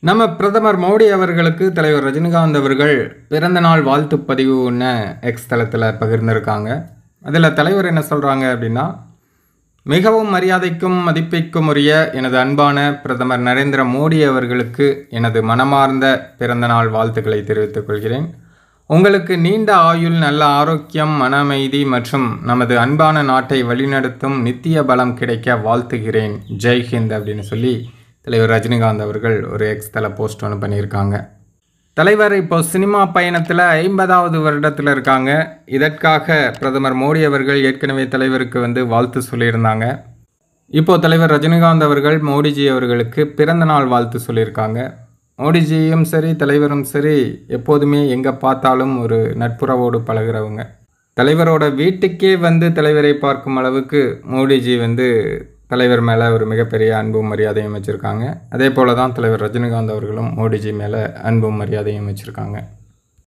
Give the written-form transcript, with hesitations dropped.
நம்ம பிரதமர் மோடி அவர்களுக்கு தலைவர் ரஜினிகாந்த் அவர்கள் பிறந்தநாள் வாழ்த்து பதிவு ஒன்று எக்ஸ் தளத்தில் பகிர்ந்திருக்காங்க. அதில் தலைவர் என்ன சொல்கிறாங்க அப்படின்னா, மிகவும் மரியாதைக்கும் மதிப்பிற்கும் உரிய எனது அன்பான பிரதமர் நரேந்திர மோடி அவர்களுக்கு எனது மனமார்ந்த பிறந்தநாள் வாழ்த்துக்களை தெரிவித்துக் கொள்கிறேன். உங்களுக்கு நீண்ட ஆயுள், நல்ல ஆரோக்கியம், மன அமைதி மற்றும் நமது அன்பான நாட்டை வழிநடத்தும் நித்திய பலம் கிடைக்க வாழ்த்துகிறேன். ஜெய்ஹிந்த் அப்படின்னு சொல்லி தலைவர் ரஜினிகாந்த் அவர்கள் ஒரு எக்ஸ் தள போஸ்ட் ஒன்று பண்ணியிருக்காங்க. தலைவர் இப்போ சினிமா பயணத்தில் 50வது வருடத்தில் இருக்காங்க. இதற்காக பிரதமர் மோடி அவர்கள் ஏற்கனவே தலைவருக்கு வாழ்த்து சொல்லியிருந்தாங்க. இப்போது தலைவர் ரஜினிகாந்த் அவர்கள் மோடிஜி அவர்களுக்கு பிறந்தநாள் வாழ்த்து சொல்லியிருக்காங்க. மோடிஜியும் சரி, தலைவரும் சரி, எப்போதுமே எங்கே பார்த்தாலும் ஒரு நட்புறவோடு பழகிறவங்க. தலைவரோட வீட்டுக்கே தலைவரை பார்க்கும் அளவுக்கு மோடிஜி தலைவர் மேலே ஒரு மிகப்பெரிய அன்பும் மரியாதையும் வச்சுருக்காங்க. அதே போல் தான் தலைவர் ரஜினிகாந்த் அவர்களும் மோடிஜி மேலே அன்பும் மரியாதையும் வச்சுருக்காங்க.